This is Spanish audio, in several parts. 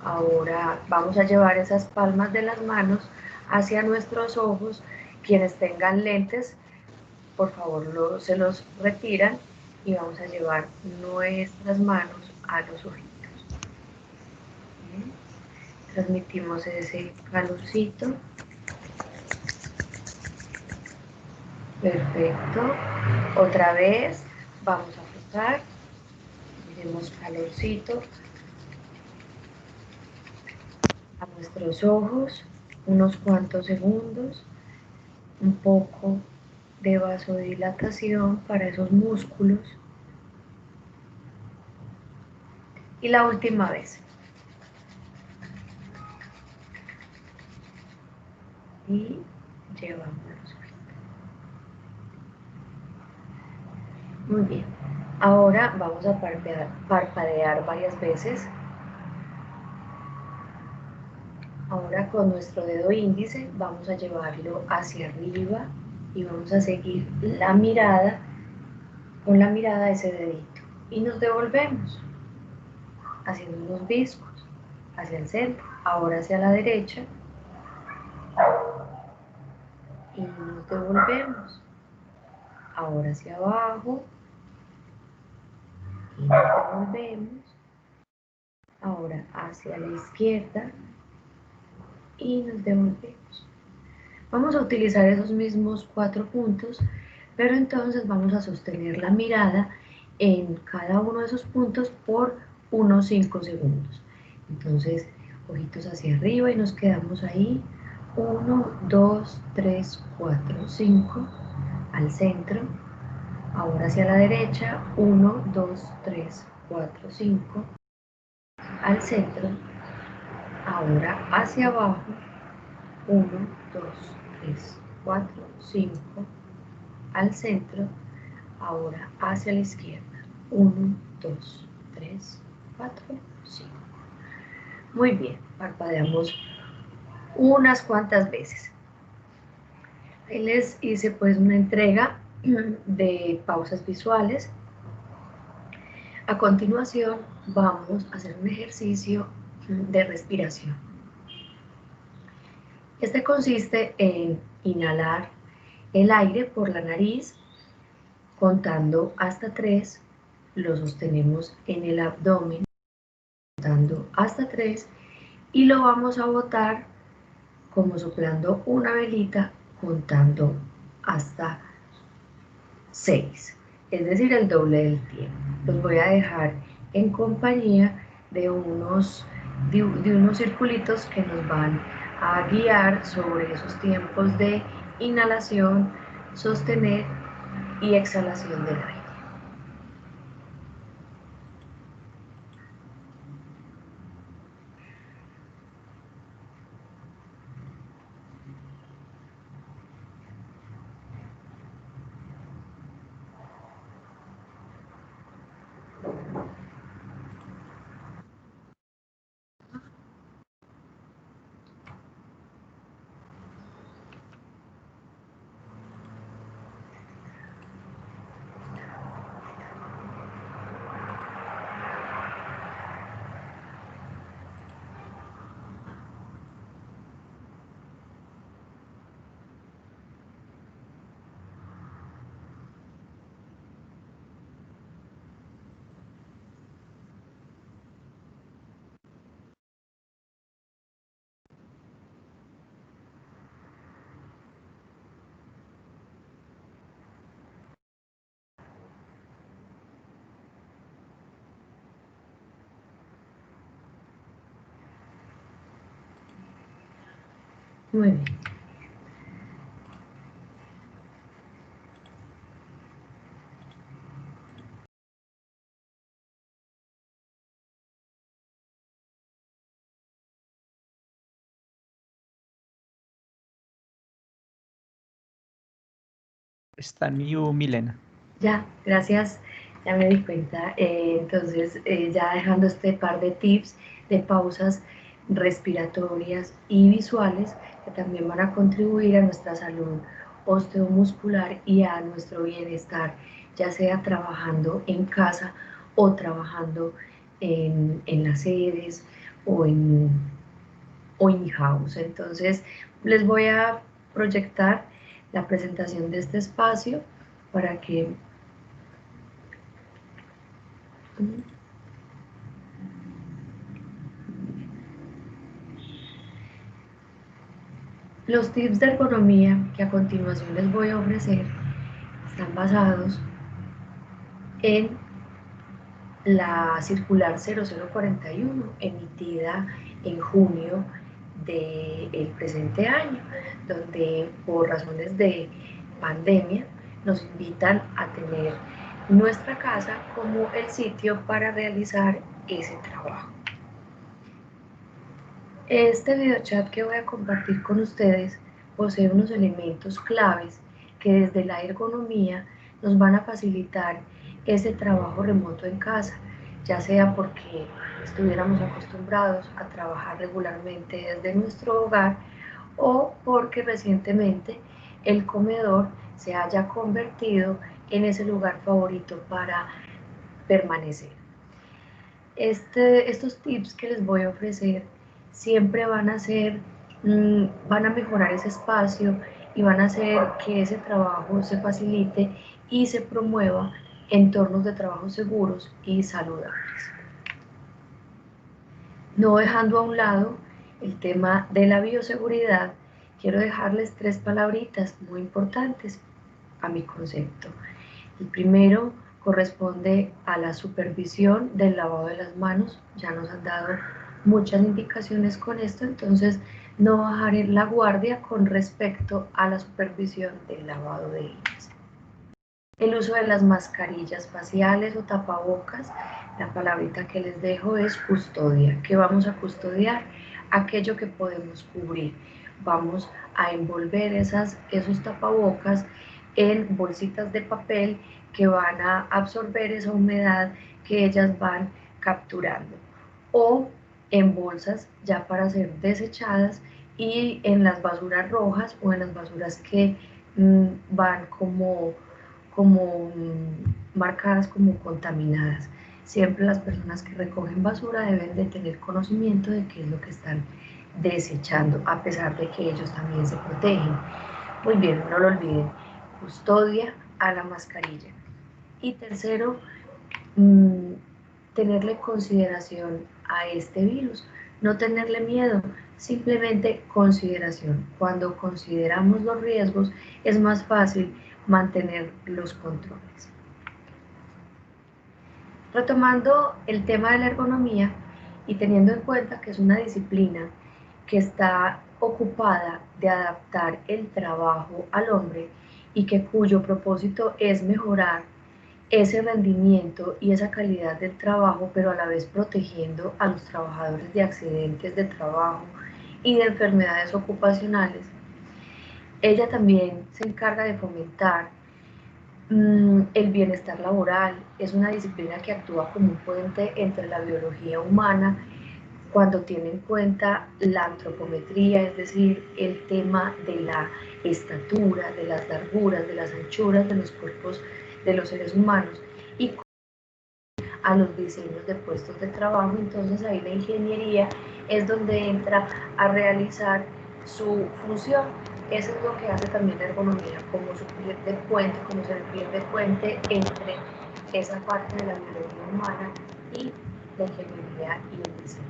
Ahora vamos a llevar esas palmas de las manos hacia nuestros ojos. Quienes tengan lentes, por favor se los retiran y vamos a llevar nuestras manos a los ojitos. ¿Bien? Transmitimos ese calorcito. Perfecto. Otra vez vamos a frotar. Demos calorcito a nuestros ojos, unos cuantos segundos, un poco de vasodilatación para esos músculos. Y la última vez. Y llevamos los ojitos. Muy bien. Ahora vamos a parpadear varias veces. Ahora con nuestro dedo índice vamos a llevarlo hacia arriba y vamos a seguir la mirada con la mirada de ese dedito. Y nos devolvemos haciendo unos viscos hacia el centro, ahora hacia la derecha y nos devolvemos, ahora hacia abajo y nos devolvemos, ahora hacia la izquierda y nos devolvemos. Vamos a utilizar esos mismos 4 puntos, pero entonces vamos a sostener la mirada en cada uno de esos puntos por unos 5 segundos. Entonces, ojitos hacia arriba y nos quedamos ahí. 1, 2, 3, 4, 5, al centro. Ahora hacia la derecha. 1, 2, 3, 4, 5, al centro. Ahora hacia abajo. 1, 2, 3, 4, 5, al centro. Ahora hacia la izquierda. 1, 2, 3, 4, 5. Muy bien, parpadeamos unas cuantas veces. Ahí les hice pues una entrega de pausas visuales. A continuación vamos a hacer un ejercicio de respiración. Este consiste en inhalar el aire por la nariz, contando hasta 3, lo sostenemos en el abdomen, contando hasta 3, y lo vamos a botar como soplando una velita, contando hasta 6, es decir, el doble del tiempo. Los voy a dejar en compañía de unos circulitos que nos van a guiar sobre esos tiempos de inhalación, sostener y exhalación del aire. Muy bien. Está en mute, Milena. Ya, gracias, ya me di cuenta. Entonces, ya dejando este par de tips de pausas respiratorias y visuales que también van a contribuir a nuestra salud osteomuscular y a nuestro bienestar, ya sea trabajando en casa o trabajando en las sedes o o in-house. Entonces les voy a proyectar la presentación de este espacio para que los tips de ergonomía que a continuación les voy a ofrecer están basados en la circular 0041 emitida en junio del presente año, donde por razones de pandemia nos invitan a tener nuestra casa como el sitio para realizar ese trabajo. Este videochat que voy a compartir con ustedes posee unos elementos claves que desde la ergonomía nos van a facilitar ese trabajo remoto en casa, ya sea porque estuviéramos acostumbrados a trabajar regularmente desde nuestro hogar o porque recientemente el comedor se haya convertido en ese lugar favorito para permanecer. Estos tips que les voy a ofrecer siempre van a ser, van a mejorar ese espacio y van a hacer que ese trabajo se facilite y se promueva entornos de trabajo seguros y saludables. No dejando a un lado el tema de la bioseguridad, quiero dejarles 3 palabritas muy importantes a mi concepto. El primero corresponde a la supervisión del lavado de las manos. Ya nos han dado muchas indicaciones con esto, entonces no bajaré la guardia con respecto a la supervisión del lavado de ellas. El uso de las mascarillas faciales o tapabocas, la palabrita que les dejo es custodia. ¿Qué vamos a custodiar? Aquello que podemos cubrir. Vamos a envolver esos tapabocas en bolsitas de papel que van a absorber esa humedad que ellas van capturando, o en bolsas ya para ser desechadas y en las basuras rojas o en las basuras que van como marcadas como contaminadas. Siempre las personas que recogen basura deben de tener conocimiento de qué es lo que están desechando, a pesar de que ellos también se protegen. Muy bien, no lo olviden, custodia a la mascarilla. Y tercero, tenerle consideración a este virus, no tenerle miedo, simplemente consideración. Cuando consideramos los riesgos es más fácil mantener los controles. Retomando el tema de la ergonomía y teniendo en cuenta que es una disciplina que está ocupada de adaptar el trabajo al hombre y que cuyo propósito es mejorar ese rendimiento y esa calidad del trabajo, pero a la vez protegiendo a los trabajadores de accidentes de trabajo y de enfermedades ocupacionales. Ella también se encarga de fomentar el bienestar laboral. Es una disciplina que actúa como un puente entre la biología humana cuando tiene en cuenta la antropometría, es decir, el tema de la estatura, de las larguras, de las anchuras de los cuerpos de los seres humanos, y a los diseños de puestos de trabajo. Entonces ahí la ingeniería es donde entra a realizar su función. Eso es lo que hace también la ergonomía, como servir de puente, como servir de puente entre esa parte de la biología humana y la ingeniería y el diseño.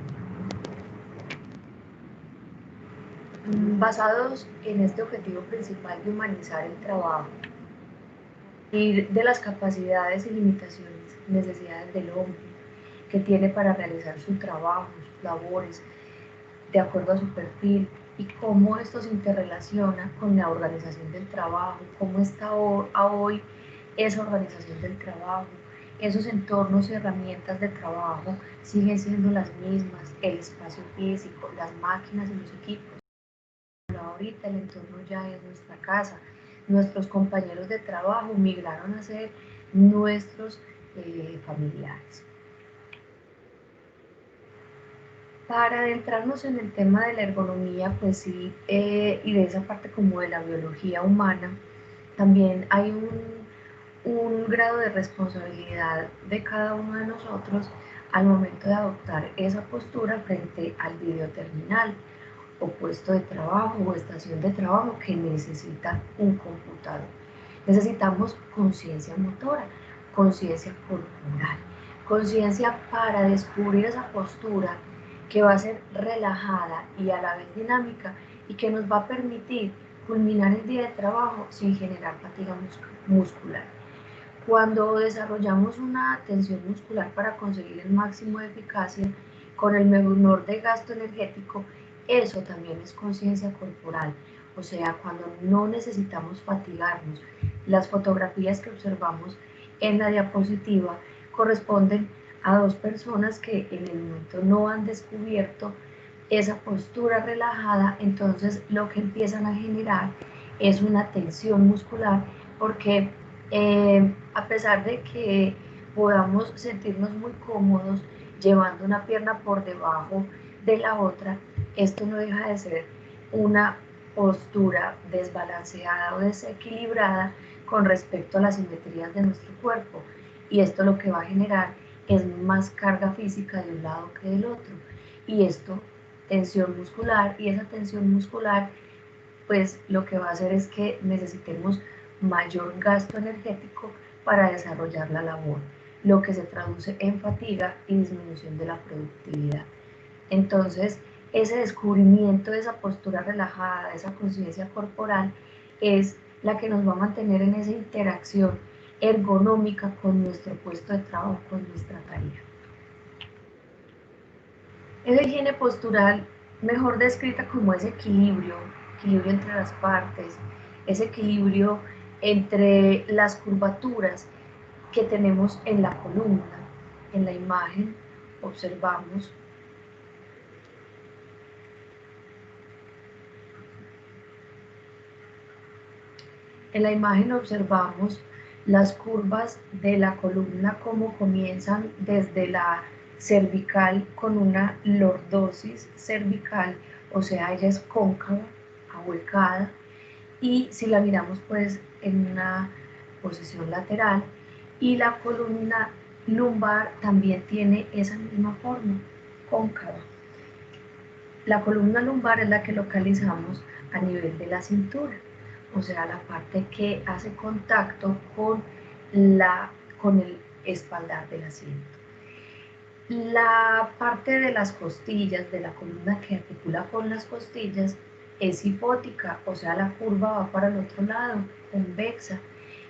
Basados en este objetivo principal de humanizar el trabajo y de las capacidades y limitaciones, necesidades del hombre que tiene para realizar su trabajo, sus labores, de acuerdo a su perfil, y cómo esto se interrelaciona con la organización del trabajo, cómo está hoy esa organización del trabajo, esos entornos y herramientas de trabajo siguen siendo las mismas, el espacio físico, las máquinas y los equipos. Ahorita el entorno ya es nuestra casa, nuestros compañeros de trabajo migraron a ser nuestros familiares. Para adentrarnos en el tema de la ergonomía, pues sí, y de esa parte como de la biología humana, también hay un grado de responsabilidad de cada uno de nosotros al momento de adoptar esa postura frente al videoterminal o puesto de trabajo o estación de trabajo que necesita un computador. Necesitamos conciencia motora, conciencia corporal, conciencia para descubrir esa postura que va a ser relajada y a la vez dinámica y que nos va a permitir culminar el día de trabajo sin generar fatiga muscular. Cuando desarrollamos una tensión muscular para conseguir el máximo de eficacia con el menor de gasto energético, eso también es conciencia corporal, o sea, cuando no necesitamos fatigarnos. Las fotografías que observamos en la diapositiva corresponden a dos personas que en el momento no han descubierto esa postura relajada, entonces lo que empiezan a generar es una tensión muscular porque a pesar de que podamos sentirnos muy cómodos llevando una pierna por debajo de la otra, esto no deja de ser una postura desbalanceada o desequilibrada con respecto a las simetrías de nuestro cuerpo, y esto lo que va a generar es más carga física de un lado que del otro, y esto tensión muscular, y esa tensión muscular pues lo que va a hacer es que necesitemos mayor gasto energético para desarrollar la labor, lo que se traduce en fatiga y disminución de la productividad. Entonces, ese descubrimiento de esa postura relajada, de esa conciencia corporal, es la que nos va a mantener en esa interacción ergonómica con nuestro puesto de trabajo, con nuestra tarea. Esa higiene postural, mejor descrita como ese equilibrio entre las partes, ese equilibrio entre las curvaturas que tenemos en la columna. En la imagen observamos las curvas de la columna, como comienzan desde la cervical con una lordosis cervical, o sea, ella es cóncava, ahuecada, y si la miramos pues en una posición lateral, y la columna lumbar también tiene esa misma forma, cóncava. La columna lumbar es la que localizamos a nivel de la cintura, o sea, la parte que hace contacto con el espaldar del asiento. La parte de las costillas, de la columna que articula con las costillas, es hipótica, o sea, la curva va para el otro lado, convexa.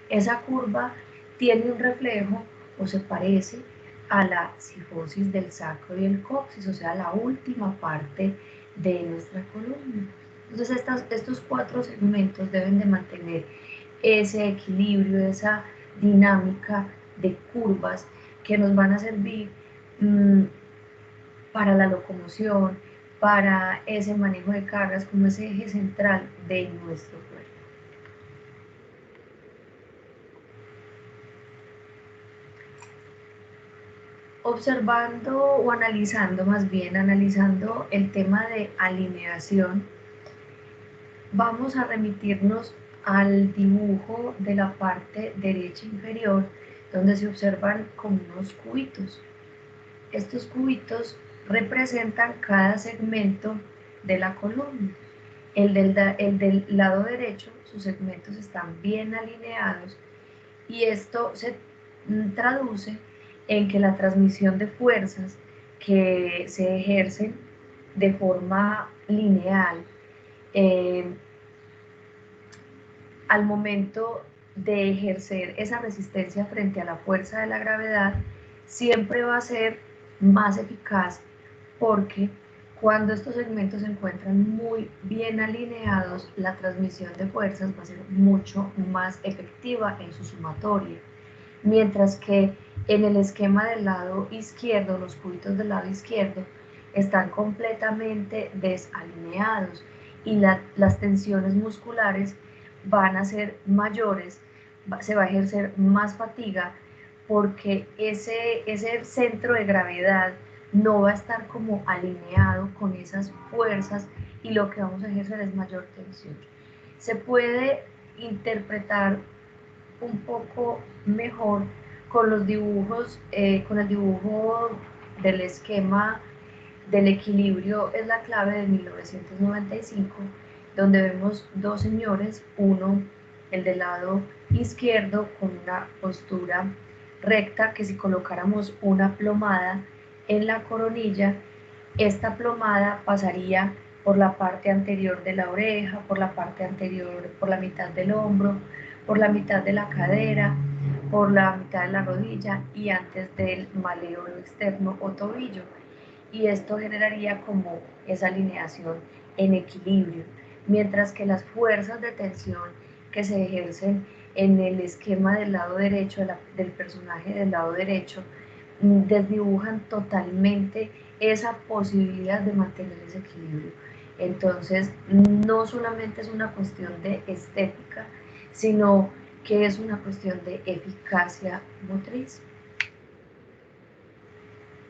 Esa curva tiene un reflejo o se parece a la cifosis del sacro y el coxis, o sea, la última parte de nuestra columna. Entonces, estos cuatro segmentos deben de mantener ese equilibrio, esa dinámica de curvas que nos van a servir para la locomoción, para ese manejo de cargas como ese eje central de nuestro cuerpo. Observando o analizando, más bien analizando el tema de alineación, vamos a remitirnos al dibujo de la parte derecha inferior, donde se observan como unos cubitos. Estos cubitos representan cada segmento de la columna. El del lado derecho, sus segmentos están bien alineados, y esto se traduce en que la transmisión de fuerzas que se ejercen de forma lineal al momento de ejercer esa resistencia frente a la fuerza de la gravedad siempre va a ser más eficaz, porque cuando estos segmentos se encuentran muy bien alineados, la transmisión de fuerzas va a ser mucho más efectiva en su sumatoria. Mientras que en el esquema del lado izquierdo, los cubitos del lado izquierdo están completamente desalineados, y las tensiones musculares van a ser mayores, se va a ejercer más fatiga, porque ese centro de gravedad no va a estar como alineado con esas fuerzas, y lo que vamos a ejercer es mayor tensión. Se puede interpretar un poco mejor con los dibujos, con el dibujo del esquema del equilibrio es la clave de 1995, donde vemos dos señores, uno, el del lado izquierdo, con una postura recta, que si colocáramos una plomada en la coronilla, esta plomada pasaría por la parte anterior de la oreja, por la parte anterior, por la mitad del hombro, por la mitad de la cadera, por la mitad de la rodilla y antes del maléolo externo o tobillo. Y esto generaría como esa alineación en equilibrio, mientras que las fuerzas de tensión que se ejercen en el esquema del lado derecho, del personaje del lado derecho, desdibujan totalmente esa posibilidad de mantener ese equilibrio. Entonces, no solamente es una cuestión de estética, sino que es una cuestión de eficacia motriz.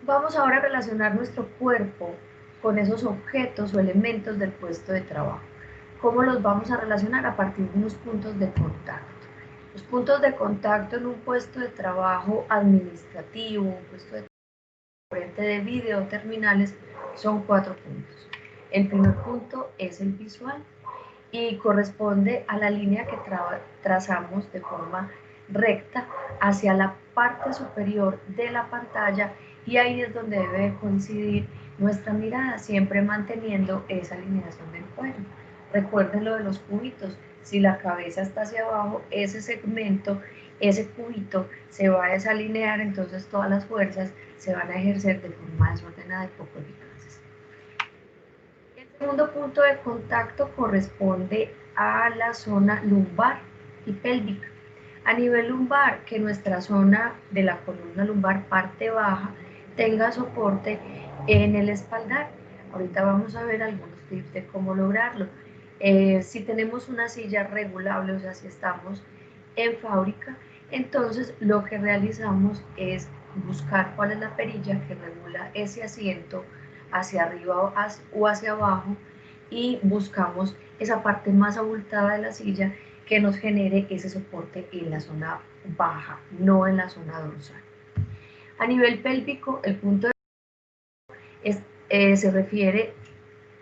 Vamos ahora a relacionar nuestro cuerpo con esos objetos o elementos del puesto de trabajo. ¿Cómo los vamos a relacionar? A partir de unos puntos de contacto. Los puntos de contacto en un puesto de trabajo administrativo, un puesto de frente de video terminales, son 4 puntos. El primer punto es el visual y corresponde a la línea que trazamos de forma recta hacia la parte superior de la pantalla, y ahí es donde debe coincidir nuestra mirada, siempre manteniendo esa alineación del cuello. Recuerden lo de los cubitos, si la cabeza está hacia abajo, ese segmento, ese cubito se va a desalinear, entonces todas las fuerzas se van a ejercer de forma desordenada y poco eficaces. El segundo punto de contacto corresponde a la zona lumbar y pélvica. A nivel lumbar, que nuestra zona de la columna lumbar, parte baja, tenga soporte en el espaldar. Ahorita vamos a ver algunos tips de cómo lograrlo. Si tenemos una silla regulable, o sea, si estamos en fábrica, entonces lo que realizamos es buscar cuál es la perilla que regula ese asiento hacia arriba o hacia abajo, y buscamos esa parte más abultada de la silla que nos genere ese soporte en la zona baja, no en la zona dorsal. A nivel pélvico, el punto se refiere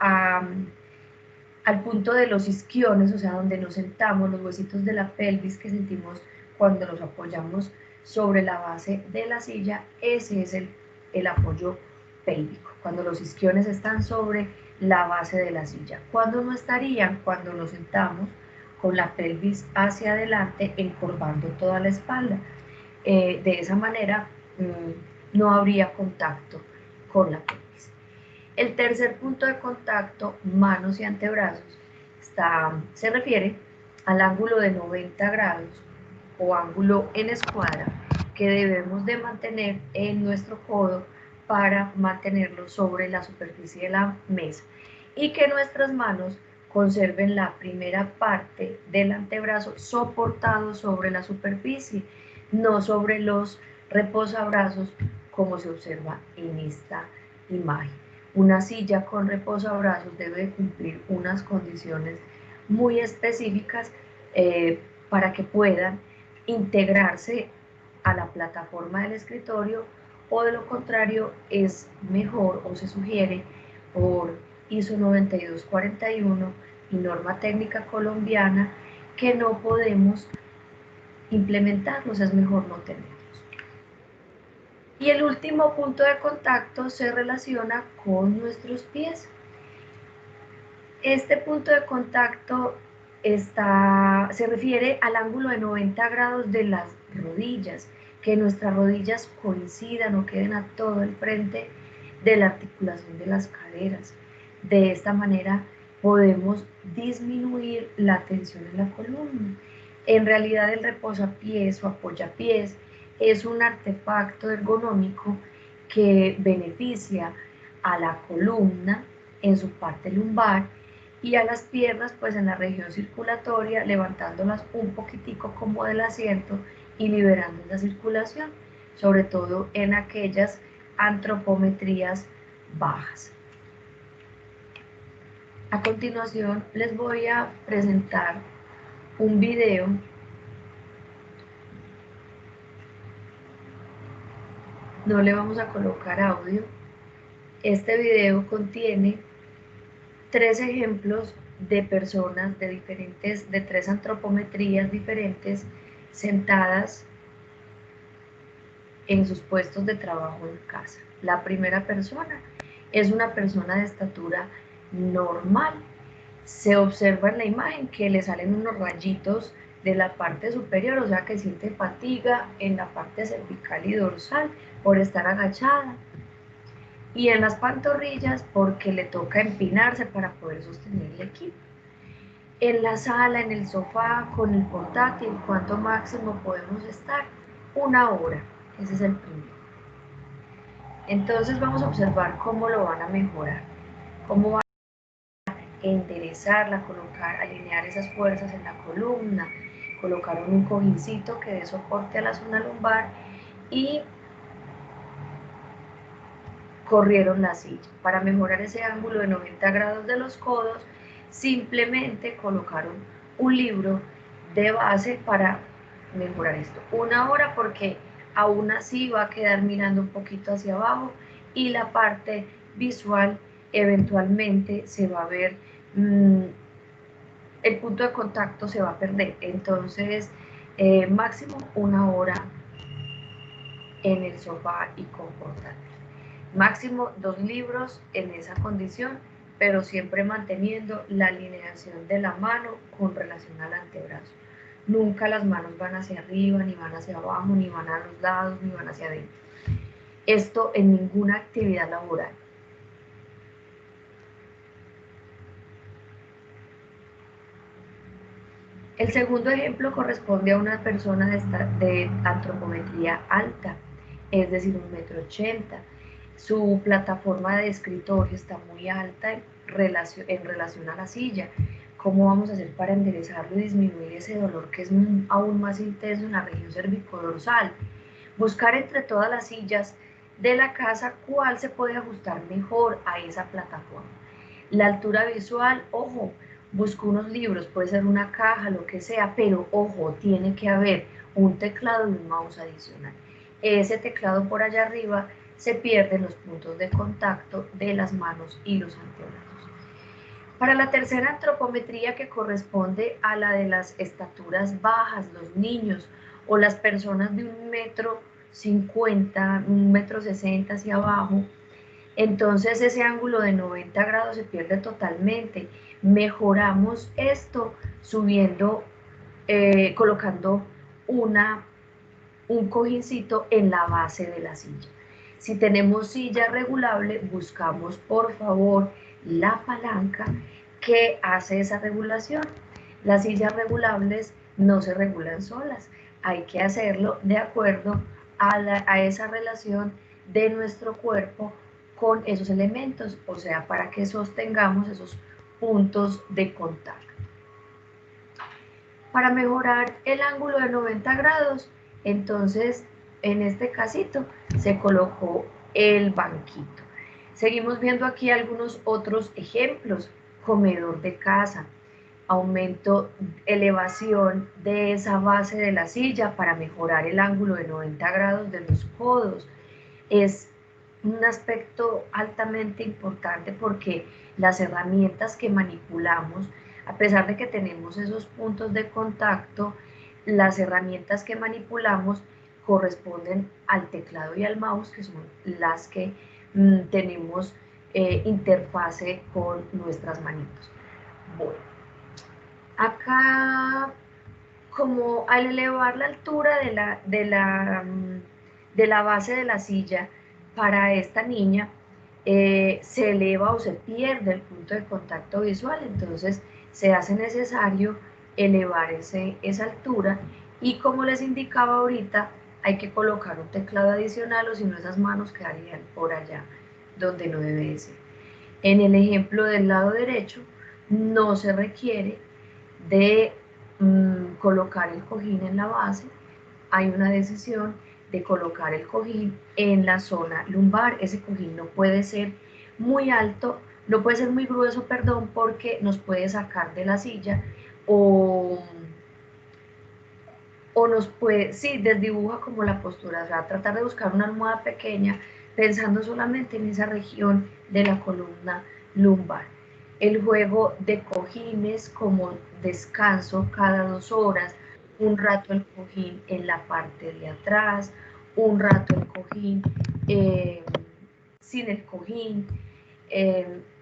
al punto de los isquiones, o sea, donde nos sentamos, los huesitos de la pelvis que sentimos cuando nos apoyamos sobre la base de la silla. Ese es el apoyo pélvico, cuando los isquiones están sobre la base de la silla. ¿Cuándo no estarían? Cuando nos sentamos con la pelvis hacia adelante, encorvando toda la espalda. De esa manera no habría contacto con la pelvis. El tercer punto de contacto, manos y antebrazos, se refiere al ángulo de 90 grados o ángulo en escuadra que debemos de mantener en nuestro codo para mantenerlo sobre la superficie de la mesa, y que nuestras manos conserven la primera parte del antebrazo soportado sobre la superficie, no sobre los reposabrazos como se observa en esta imagen. Una silla con reposabrazos debe cumplir unas condiciones muy específicas para que puedan integrarse a la plataforma del escritorio, o de lo contrario es mejor, o se sugiere por ISO 9241 y norma técnica colombiana, que no podemos implementarlos, es mejor no tenerlos. Y el último punto de contacto se relaciona con nuestros pies. Este punto de contacto se refiere al ángulo de 90 grados de las rodillas, que nuestras rodillas coincidan o queden a todo el frente de la articulación de las caderas. De esta manera podemos disminuir la tensión en la columna. En realidad el reposapiés o apoyapiés es un artefacto ergonómico que beneficia a la columna en su parte lumbar y a las piernas pues en la región circulatoria, levantándolas un poquitico como del asiento y liberando la circulación, sobre todo en aquellas antropometrías bajas. A continuación les voy a presentar un video no le vamos a colocar audio. Este video contiene 3 ejemplos de personas de 3 antropometrías diferentes sentadas en sus puestos de trabajo en casa. La primera persona es una persona de estatura normal. Se observa en la imagen que le salen unos rayitos de la parte superior, o sea que siente fatiga en la parte cervical y dorsal por estar agachada, y en las pantorrillas porque le toca empinarse para poder sostener el equipo. En la sala, en el sofá, con el portátil, ¿cuánto máximo podemos estar? 1 hora, ese es el primero. Entonces vamos a observar cómo lo van a mejorar, cómo van a enderezarla, colocar, alinear esas fuerzas en la columna, colocaron un cojincito que dé soporte a la zona lumbar y corrieron la silla. Para mejorar ese ángulo de 90 grados de los codos, simplemente colocaron un libro de base para mejorar esto. 1 hora porque aún así va a quedar mirando un poquito hacia abajo y la parte visual eventualmente se va a ver, el punto de contacto se va a perder. Entonces, máximo 1 hora en el sofá y con portátil. Máximo 2 libros en esa condición, pero siempre manteniendo la alineación de la mano con relación al antebrazo. Nunca las manos van hacia arriba, ni van hacia abajo, ni van a los lados, ni van hacia adentro. Esto en ninguna actividad laboral. El segundo ejemplo corresponde a una persona de antropometría alta, es decir, 1,80 m. Su plataforma de escritorio está muy alta en relación a la silla. ¿Cómo vamos a hacer para enderezarlo y disminuir ese dolor que es aún más intenso en la región cervicodorsal? Buscar entre todas las sillas de la casa cuál se puede ajustar mejor a esa plataforma. La altura visual, ojo, busco unos libros, puede ser una caja, lo que sea, pero ojo, tiene que haber un teclado y un mouse adicional. Ese teclado por allá arriba se pierden los puntos de contacto de las manos y los antebrazos. Para la tercera antropometría, que corresponde a la de las estaturas bajas, los niños o las personas de 1,50 m, 1,60 m hacia abajo, entonces ese ángulo de 90 grados se pierde totalmente. Mejoramos esto subiendo, colocando un cojincito en la base de la silla. Si tenemos silla regulable, buscamos por favor la palanca que hace esa regulación. Las sillas regulables no se regulan solas, hay que hacerlo de acuerdo a esa relación de nuestro cuerpo con esos elementos, o sea, para que sostengamos esos puntos de contacto. Para mejorar el ángulo de 90 grados, entonces en este casito se colocó el banquito. Seguimos viendo aquí algunos otros ejemplos: comedor de casa, aumento, elevación de esa base de la silla para mejorar el ángulo de 90 grados de los codos. Es un aspecto altamente importante porque las herramientas que manipulamos, a pesar de que tenemos esos puntos de contacto, las herramientas que manipulamos corresponden al teclado y al mouse, que son las que tenemos interfase con nuestras manitos. Bueno, acá, como al elevar la altura de la base de la silla para esta niña, se eleva o se pierde el punto de contacto visual, entonces se hace necesario elevar esa altura, y como les indicaba ahorita, hay que colocar un teclado adicional, o si no esas manos quedarían por allá donde no debe de ser. En el ejemplo del lado derecho no se requiere de colocar el cojín en la base, hay una decisión de colocar el cojín en la zona lumbar. Ese cojín no puede ser muy alto, no puede ser muy grueso, perdón, porque nos puede sacar de la silla o o nos puede, sí, desdibuja como la postura, o sea, tratar de buscar una almohada pequeña pensando solamente en esa región de la columna lumbar. El juego de cojines como descanso cada 2 horas, un rato el cojín en la parte de atrás, un rato el cojín sin el cojín,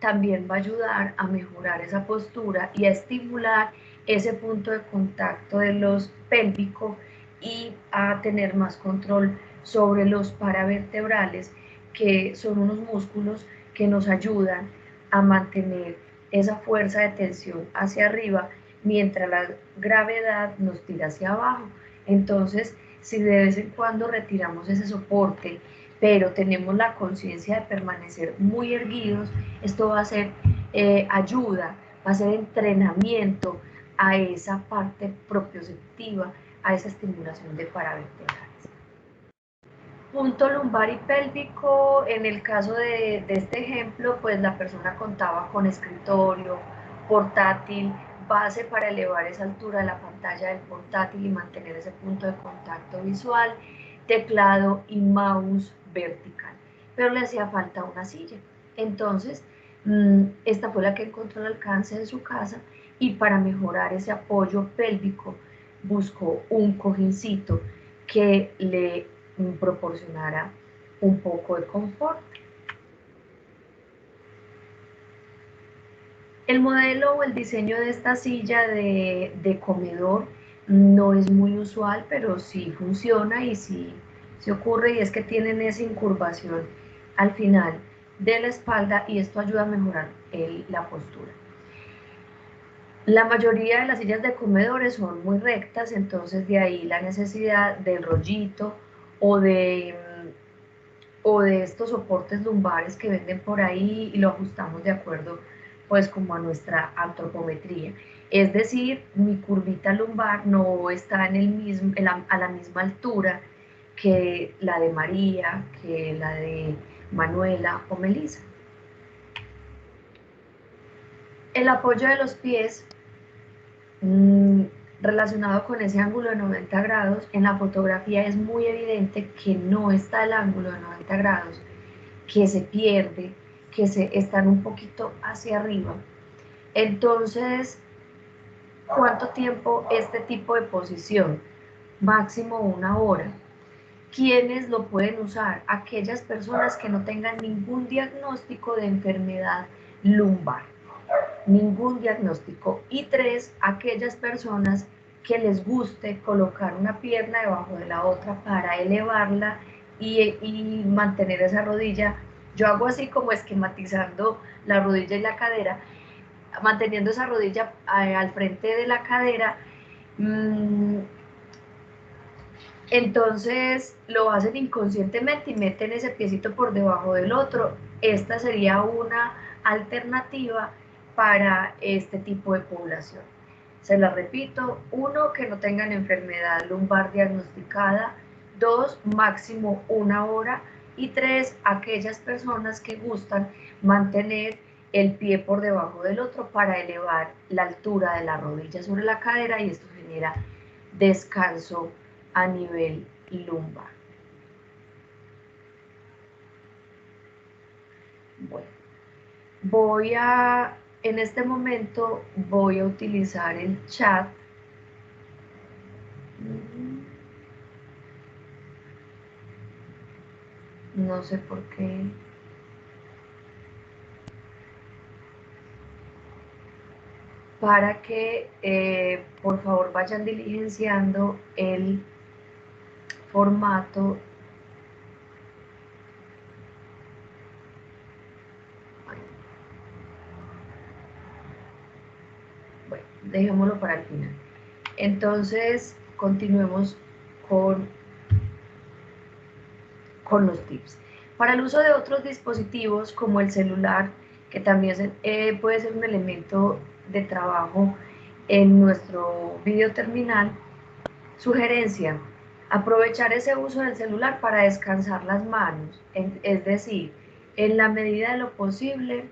también va a ayudar a mejorar esa postura y a estimular ese punto de contacto de los pélvicos y a tener más control sobre los paravertebrales, que son unos músculos que nos ayudan a mantener esa fuerza de tensión hacia arriba mientras la gravedad nos tira hacia abajo. Entonces, si de vez en cuando retiramos ese soporte, pero tenemos la conciencia de permanecer muy erguidos, esto va a ser ayuda, va a ser entrenamiento a esa parte propioceptiva, a esa estimulación de paravertebrales. Punto lumbar y pélvico, en el caso de este ejemplo, pues la persona contaba con escritorio, portátil, base para elevar esa altura de la pantalla del portátil y mantener ese punto de contacto visual, teclado y mouse vertical, pero le hacía falta una silla. Entonces, esta fue la que encontró al alcance de su casa y para mejorar ese apoyo pélvico buscó un cojincito que le proporcionara un poco de confort. El modelo o el diseño de esta silla de comedor no es muy usual, pero sí funciona y sí ocurre, y es que tienen esa incurvación al final de la espalda y esto ayuda a mejorar la postura. La mayoría de las sillas de comedores son muy rectas, entonces de ahí la necesidad del rollito o de estos soportes lumbares que venden por ahí y lo ajustamos de acuerdo pues como a nuestra antropometría. Es decir, mi curvita lumbar no está en el mismo, a la misma altura que la de María, que la de Manuela o Melissa. El apoyo de los pies relacionado con ese ángulo de 90 grados, en la fotografía es muy evidente que no está el ángulo de 90 grados, que se pierde, que están un poquito hacia arriba. Entonces, ¿cuánto tiempo este tipo de posición? Máximo 1 hora. ¿Quiénes lo pueden usar? Aquellas personas que no tengan ningún diagnóstico de enfermedad lumbar. Ningún diagnóstico. Y 3, aquellas personas que les guste colocar una pierna debajo de la otra para elevarla y mantener esa rodilla. Yo hago así como esquematizando la rodilla y la cadera, manteniendo esa rodilla al frente de la cadera. Entonces lo hacen inconscientemente y meten ese piecito por debajo del otro. Esta sería una alternativa para este tipo de población. Se la repito: 1, que no tengan enfermedad lumbar diagnosticada; 2, máximo 1 hora; y 3, aquellas personas que gustan mantener el pie por debajo del otro para elevar la altura de la rodilla sobre la cadera, y esto genera descanso a nivel lumbar. Bueno, en este momento voy a utilizar el chat. No sé por qué. Para que por favor vayan diligenciando el formato. Bueno, dejémoslo para el final. Entonces, continuemos con los tips. Para el uso de otros dispositivos como el celular, que también puede ser un elemento de trabajo en nuestro videoterminal, sugerencia: aprovechar ese uso del celular para descansar las manos, es decir, en la medida de lo posible,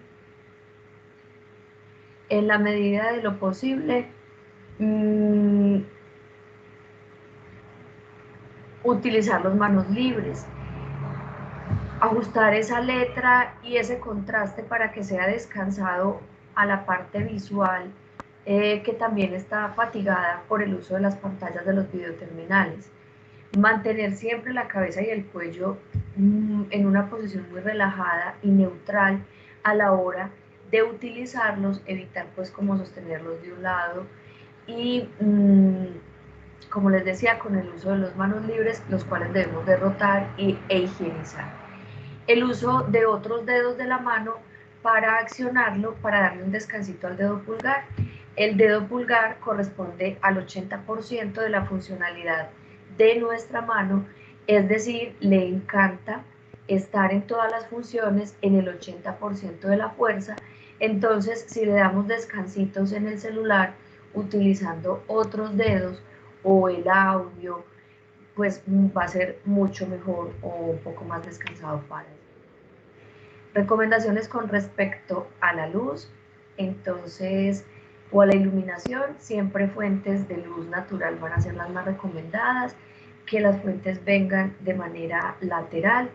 utilizar las manos libres, ajustar esa letra y ese contraste para que sea descansado a la parte visual, que también está fatigada por el uso de las pantallas de los videoterminales. Mantener siempre la cabeza y el cuello en una posición muy relajada y neutral a la hora de utilizarlos, evitar pues como sostenerlos de un lado y como les decía, con el uso de las manos libres, los cuales debemos derrotar e higienizar. El uso de otros dedos de la mano para accionarlo, para darle un descansito al dedo pulgar. El dedo pulgar corresponde al 80% de la funcionalidad de nuestra mano, es decir, le encanta estar en todas las funciones en el 80% de la fuerza. Entonces, si le damos descansitos en el celular utilizando otros dedos o el audio, pues va a ser mucho mejor o un poco más descansado para él. Recomendaciones con respecto a la luz, entonces, o a la iluminación, siempre fuentes de luz natural van a ser las más recomendadas, que las fuentes vengan de manera lateral,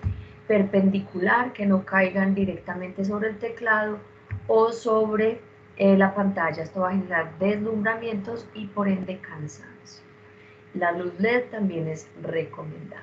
perpendicular, que no caigan directamente sobre el teclado o sobre la pantalla. Esto va a generar deslumbramientos y por ende cansancio. La luz LED también es recomendada.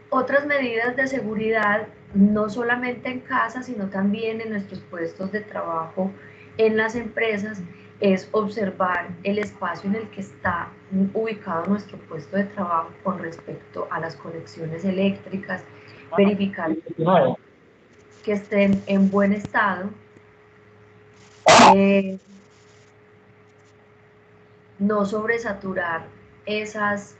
Otras medidas de seguridad, no solamente en casa, sino también en nuestros puestos de trabajo, en las empresas, es observar el espacio en el que está ubicado nuestro puesto de trabajo con respecto a las conexiones eléctricas, verificar que estén en buen estado, no sobresaturar esas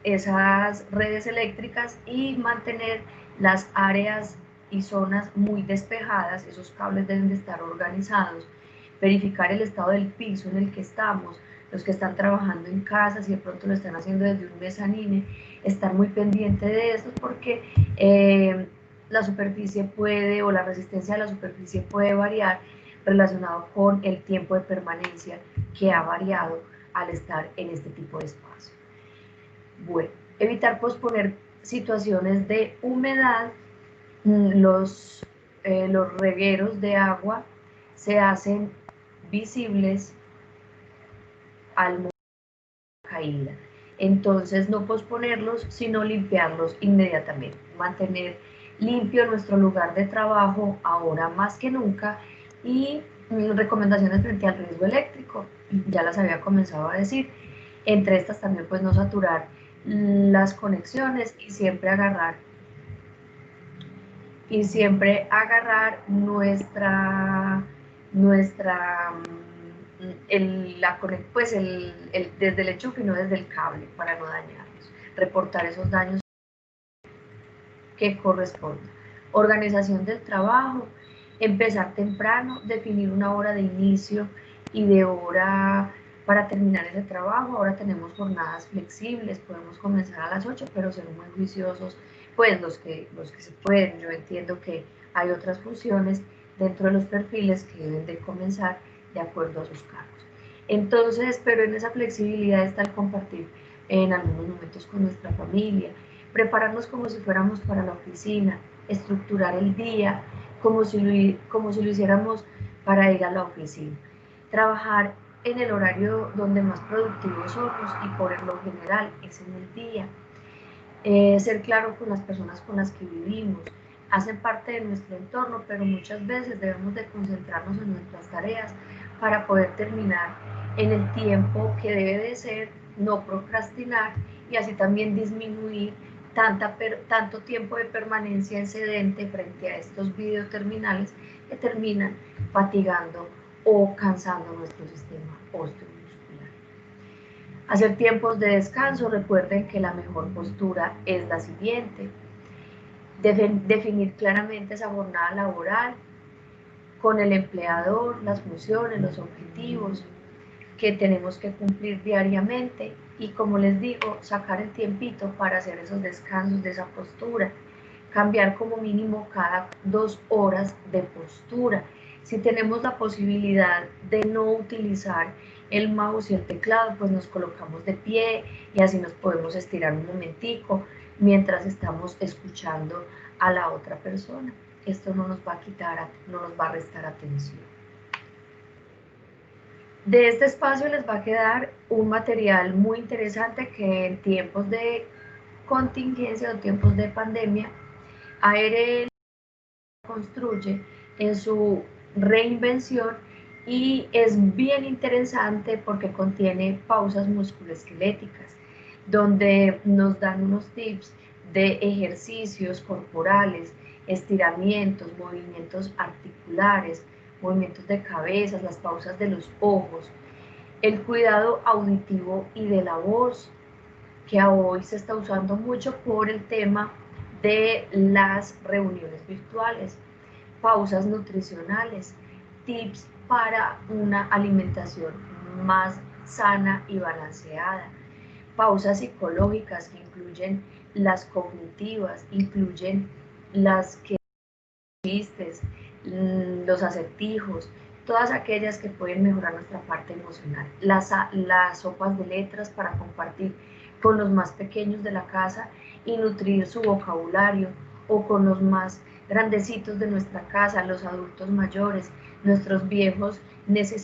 esas redes eléctricas y mantener las áreas y zonas muy despejadas. Esos cables deben de estar organizados, verificar el estado del piso en el que estamos, los que están trabajando en casa, si de pronto lo están haciendo desde un mezanine, estar muy pendiente de eso porque la superficie puede, o la resistencia de la superficie puede variar relacionado con el tiempo de permanencia que ha variado al estar en este tipo de espacio. Bueno, evitar posponer situaciones de humedad. Los regueros de agua se hacen visibles al momento de la caída. Entonces, no posponerlos, sino limpiarlos inmediatamente. Mantener limpio nuestro lugar de trabajo ahora más que nunca y recomendaciones frente al riesgo eléctrico. Ya las había comenzado a decir. Entre estas también pues no saturar las conexiones y siempre agarrar nuestra desde el enchufe y no desde el cable para no dañarlos, reportar esos daños que corresponden. Organización del trabajo, empezar temprano, definir una hora de inicio y de hora para terminar ese trabajo. Ahora tenemos jornadas flexibles, podemos comenzar a las 8, pero ser muy juiciosos, pues los que se pueden. Yo entiendo que hay otras funciones dentro de los perfiles que deben de comenzar de acuerdo a sus cargos. Entonces, pero en esa flexibilidad está el compartir en algunos momentos con nuestra familia, prepararnos como si fuéramos para la oficina, estructurar el día como si lo hiciéramos para ir a la oficina, trabajar en el horario donde más productivos somos y por lo general es en el día, ser claro con las personas con las que vivimos, hacen parte de nuestro entorno, pero muchas veces debemos de concentrarnos en nuestras tareas para poder terminar en el tiempo que debe de ser, no procrastinar y así también disminuir tanto tiempo de permanencia en sedente frente a estos videoterminales que terminan fatigando o cansando nuestro sistema osteomuscular. Hacer tiempos de descanso, recuerden que la mejor postura es la siguiente. Definir claramente esa jornada laboral con el empleador, las funciones, los objetivos que tenemos que cumplir diariamente y, como les digo, sacar el tiempito para hacer esos descansos de esa postura, cambiar como mínimo cada 2 horas de postura. Si tenemos la posibilidad de no utilizar el mouse y el teclado, pues nos colocamos de pie y así nos podemos estirar un momentico mientras estamos escuchando a la otra persona. Esto no nos va a quitar, no nos va a restar atención. De este espacio les va a quedar un material muy interesante que en tiempos de contingencia o tiempos de pandemia, ARL construye en su reinvención y es bien interesante porque contiene pausas musculoesqueléticas, donde nos dan unos tips de ejercicios corporales, estiramientos, movimientos articulares, movimientos de cabezas, las pausas de los ojos, el cuidado auditivo y de la voz, que hoy se está usando mucho por el tema de las reuniones virtuales, pausas nutricionales, tips para una alimentación más sana y balanceada, pausas psicológicas que incluyen las cognitivas, incluyen las que chistes, los acertijos, todas aquellas que pueden mejorar nuestra parte emocional. Las sopas de letras para compartir con los más pequeños de la casa y nutrir su vocabulario, o con los más grandecitos de nuestra casa, los adultos mayores, nuestros viejos necesitan